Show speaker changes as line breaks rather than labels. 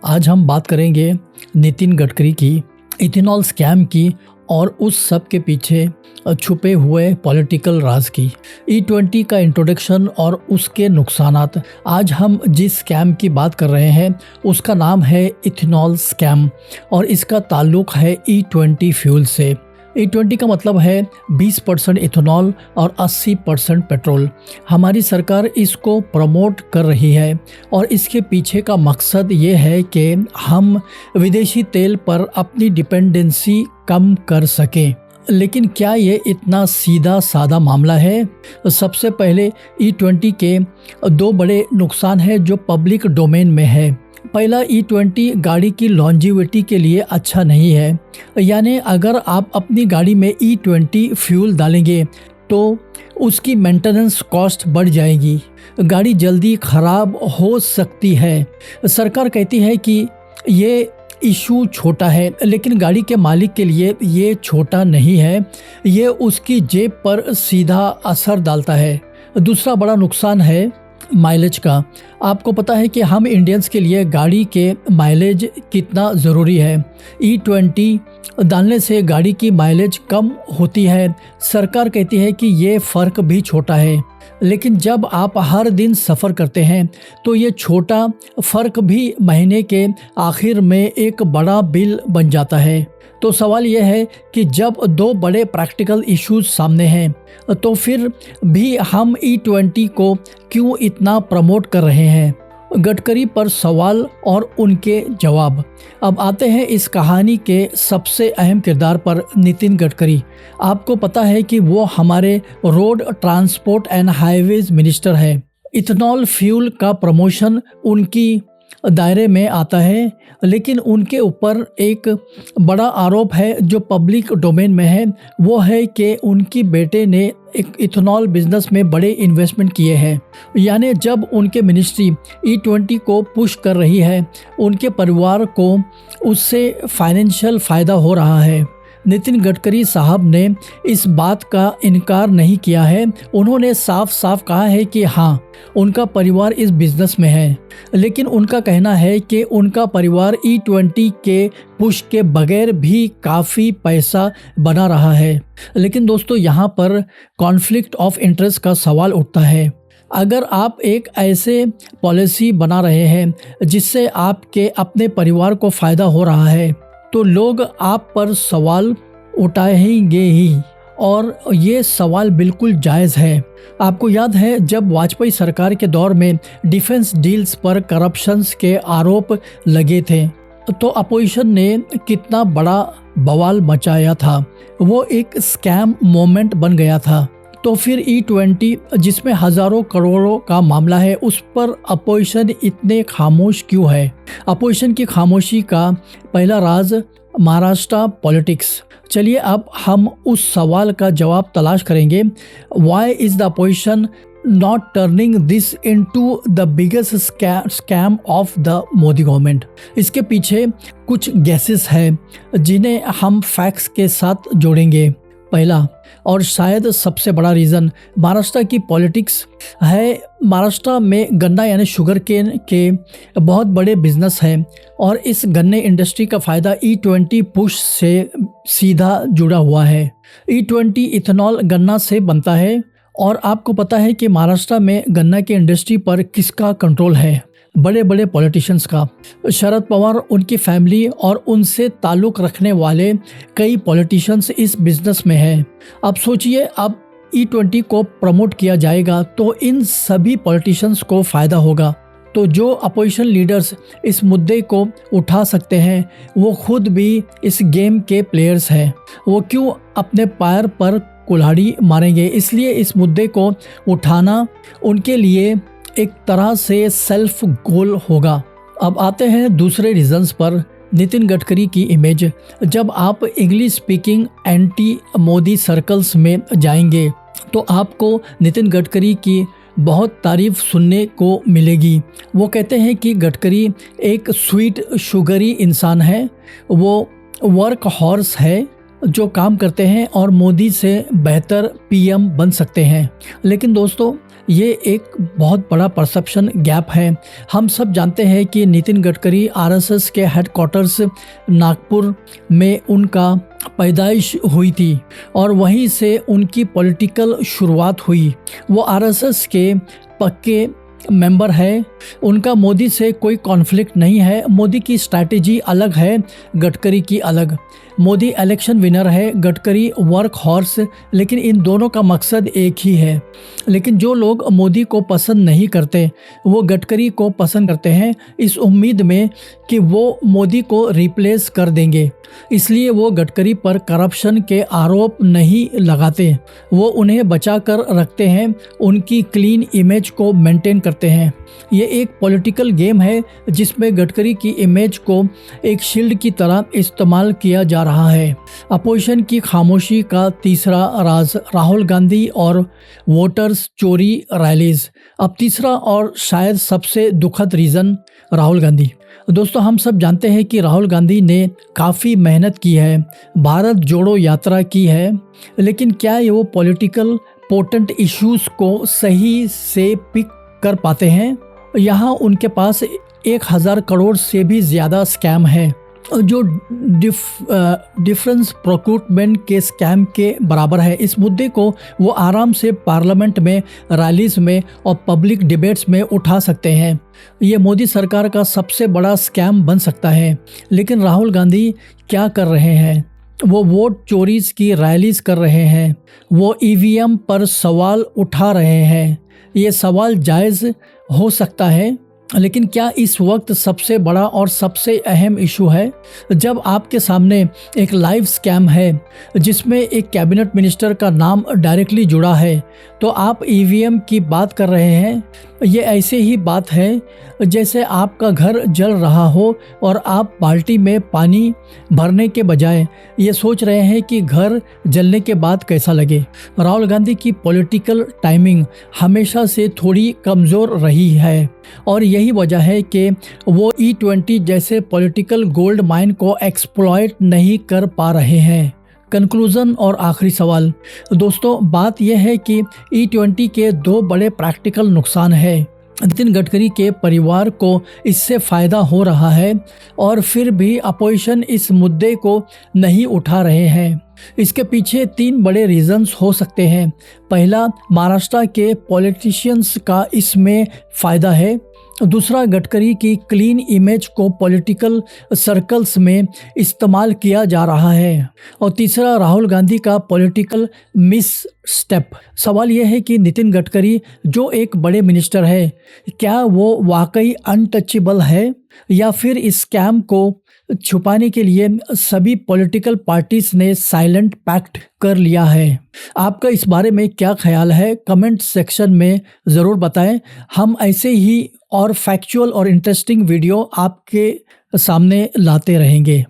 आज हम बात करेंगे नितिन गडकरी की, इथेनॉल स्कैम की और उस सब के पीछे छुपे हुए पॉलिटिकल राज की। E20 का इंट्रोडक्शन और उसके नुकसानात। आज हम जिस स्कैम की बात कर रहे हैं उसका नाम है इथेनॉल स्कैम और इसका ताल्लुक है E20 फ्यूल से। E20 का मतलब है 20% इथेनॉल और 80% पेट्रोल। हमारी सरकार इसको प्रमोट कर रही है और इसके पीछे का मकसद ये है कि हम विदेशी तेल पर अपनी डिपेंडेंसी कम कर सकें। लेकिन क्या ये इतना सीधा साधा मामला है? सबसे पहले E20 के दो बड़े नुकसान हैं जो पब्लिक डोमेन में है। पहला, E20 गाड़ी की लॉन्जिविटी के लिए अच्छा नहीं है। यानी अगर आप अपनी गाड़ी में E20 फ्यूल डालेंगे तो उसकी मेंटेनेंस कॉस्ट बढ़ जाएगी, गाड़ी जल्दी ख़राब हो सकती है। सरकार कहती है कि ये इशू छोटा है, लेकिन गाड़ी के मालिक के लिए ये छोटा नहीं है, ये उसकी जेब पर सीधा असर डालता है। दूसरा बड़ा नुकसान है माइलेज का। आपको पता है कि हम इंडियंस के लिए गाड़ी के माइलेज कितना ज़रूरी है। E20 डालने से गाड़ी की माइलेज कम होती है। सरकार कहती है कि ये फ़र्क भी छोटा है, लेकिन जब आप हर दिन सफ़र करते हैं तो ये छोटा फ़र्क भी महीने के आखिर में एक बड़ा बिल बन जाता है। तो सवाल यह है कि जब दो बड़े प्रैक्टिकल इश्यूज सामने हैं तो फिर भी हम E20 को क्यों इतना प्रमोट कर रहे हैं? गडकरी पर सवाल और उनके जवाब। अब आते हैं इस कहानी के सबसे अहम किरदार पर, नितिन गडकरी। आपको पता है कि वो हमारे road transport and highways minister है। इथेनॉल फ्यूल का प्रमोशन उनकी दायरे में आता है, लेकिन उनके ऊपर एक बड़ा आरोप है जो पब्लिक डोमेन में है। वो है कि उनकी बेटे ने एक इथेनॉल बिजनेस में बड़े इन्वेस्टमेंट किए हैं। यानी जब उनके मिनिस्ट्री E20 को पुश कर रही है, उनके परिवार को उससे फाइनेंशियल फ़ायदा हो रहा है। नितिन गडकरी साहब ने इस बात का इनकार नहीं किया है। उन्होंने साफ साफ कहा है कि हाँ, उनका परिवार इस बिज़नेस में है, लेकिन उनका कहना है कि उनका परिवार E20 के पुश के बगैर भी काफ़ी पैसा बना रहा है। लेकिन दोस्तों, यहाँ पर कॉन्फ्लिक्ट ऑफ इंटरेस्ट का सवाल उठता है। अगर आप एक ऐसे पॉलिसी बना रहे हैं जिससे आपके अपने परिवार को फ़ायदा हो रहा है तो लोग आप पर सवाल उठाएंगे ही, और ये सवाल बिल्कुल जायज़ है। आपको याद है जब वाजपेयी सरकार के दौर में डिफेंस डील्स पर करप्शंस के आरोप लगे थे तो अपोजिशन ने कितना बड़ा बवाल मचाया था। वो एक स्कैम मोमेंट बन गया था। तो फिर E20 जिसमें हज़ारों करोड़ों का मामला है, उस पर अपोजिशन इतने खामोश क्यों है? अपोजिशन की खामोशी का पहला राज महाराष्ट्र पॉलिटिक्स। चलिए अब हम उस सवाल का जवाब तलाश करेंगे। Why is the opposition not turning this into the biggest scam of the Modi government? इसके पीछे कुछ गैसेस हैं जिन्हें हम फैक्ट्स के साथ जोड़ेंगे। पहला और शायद सबसे बड़ा रीज़न महाराष्ट्र की पॉलिटिक्स है। महाराष्ट्र में गन्ना यानी शुगर केन के बहुत बड़े बिजनेस हैं और इस गन्ने इंडस्ट्री का फ़ायदा E20 पुश से सीधा जुड़ा हुआ है। E20 इथेनॉल गन्ना से बनता है और आपको पता है कि महाराष्ट्र में गन्ना की इंडस्ट्री पर किसका कंट्रोल है? बड़े बड़े पॉलिटिशियंस का। शरद पवार, उनकी फैमिली और उनसे ताल्लुक़ रखने वाले कई पॉलिटिशियंस इस बिज़नेस में हैं। अब सोचिए, अब E20 को प्रमोट किया जाएगा तो इन सभी पॉलिटिशियंस को फ़ायदा होगा। तो जो अपोजिशन लीडर्स इस मुद्दे को उठा सकते हैं वो खुद भी इस गेम के प्लेयर्स हैं। वो क्यों अपने पैर पर कुल्हाड़ी मारेंगे? इसलिए इस मुद्दे को उठाना उनके लिए एक तरह से सेल्फ गोल होगा। अब आते हैं दूसरे रीजंस पर, नितिन गडकरी की इमेज। जब आप English speaking anti Modi circles में जाएंगे तो आपको नितिन गडकरी की बहुत तारीफ सुनने को मिलेगी। वो कहते हैं कि गडकरी एक स्वीट शुगरी इंसान है, वो वर्क हॉर्स है, जो काम करते हैं और मोदी से बेहतर पीएम बन सकते हैं। लेकिन दोस्तों, ये एक बहुत बड़ा परसेप्शन गैप है। हम सब जानते हैं कि नितिन गडकरी आरएसएस के हेडक्वार्टर्स नागपुर में उनका पैदाइश हुई थी और वहीं से उनकी पॉलिटिकल शुरुआत हुई। वो आरएसएस के पक्के मेंबर है। उनका मोदी से कोई कॉन्फ्लिक्ट नहीं है। मोदी की स्ट्रैटेजी अलग है, गडकरी की अलग। मोदी इलेक्शन विनर है, गडकरी वर्क हॉर्स, लेकिन इन दोनों का मकसद एक ही है। लेकिन जो लोग मोदी को पसंद नहीं करते वो गडकरी को पसंद करते हैं, इस उम्मीद में कि वो मोदी को रिप्लेस कर देंगे। इसलिए वो गडकरी पर करप्शन के आरोप नहीं लगाते, वो उन्हें बचा कर रखते हैं, उनकी क्लीन इमेज को मेंटेन करते हैं। ये एक पॉलिटिकल गेम है जिसमें गडकरी की इमेज को एक शील्ड की तरह इस्तेमाल किया जा रहा है। अपोजिशन की खामोशी का तीसरा राज, राहुल गांधी और वोटर्स चोरी रैलीज। अब तीसरा और शायद सबसे दुखद रीज़न, राहुल गांधी। दोस्तों, हम सब जानते हैं कि राहुल गांधी ने काफ़ी मेहनत की है, भारत जोड़ो यात्रा की है, लेकिन क्या ये वो पॉलिटिकल पोटेंट इश्यूज़ को सही से पिक कर पाते हैं? यहाँ उनके पास 1000 करोड़ से भी ज़्यादा स्कैम है जो डिफरेंस प्रोक्यूटमेंट के स्कैम के बराबर है। इस मुद्दे को वो आराम से पार्लियामेंट में, रैलीज में और पब्लिक डिबेट्स में उठा सकते हैं। ये मोदी सरकार का सबसे बड़ा स्कैम बन सकता है। लेकिन राहुल गांधी क्या कर रहे हैं? वो वोट चोरीज की रैलीज कर रहे हैं, वो ईवीएम पर सवाल उठा रहे हैं। ये सवाल जायज़ हो सकता है, लेकिन क्या इस वक्त सबसे बड़ा और सबसे अहम इशू है? जब आपके सामने एक लाइव स्कैम है जिसमें एक कैबिनेट मिनिस्टर का नाम डायरेक्टली जुड़ा है, तो आप ईवीएम की बात कर रहे हैं। ये ऐसे ही बात है जैसे आपका घर जल रहा हो और आप बाल्टी में पानी भरने के बजाय ये सोच रहे हैं कि घर जलने के बाद कैसा लगे। राहुल गांधी की पॉलिटिकल टाइमिंग हमेशा से थोड़ी कमज़ोर रही है और यही वजह है कि वो E20 जैसे पॉलिटिकल गोल्ड माइन को एक्सप्लॉइट नहीं कर पा रहे हैं। कंक्लूज़न और आखिरी सवाल, दोस्तों, बात यह है कि E20 के 2 बड़े प्रैक्टिकल नुकसान हैं। नितिन गडकरी के परिवार को इससे फ़ायदा हो रहा है और फिर भी अपोजिशन इस मुद्दे को नहीं उठा रहे हैं। इसके पीछे 3 बड़े रीजंस हो सकते हैं। पहला, महाराष्ट्र के पॉलिटिशियंस का इसमें फ़ायदा है। दूसरा, गडकरी की क्लीन इमेज को पॉलिटिकल सर्कल्स में इस्तेमाल किया जा रहा है। और तीसरा, राहुल गांधी का पॉलिटिकल मिस स्टेप। सवाल यह है कि नितिन गडकरी जो एक बड़े मिनिस्टर है, क्या वो वाकई अनटचेबल है या फिर इस स्कैम को छुपाने के लिए सभी पॉलिटिकल पार्टीज ने साइलेंट पैक्ट कर लिया है? आपका इस बारे में क्या ख्याल है? कमेंट सेक्शन में ज़रूर बताएं। हम ऐसे ही और फैक्चुअल और इंटरेस्टिंग वीडियो आपके सामने लाते रहेंगे।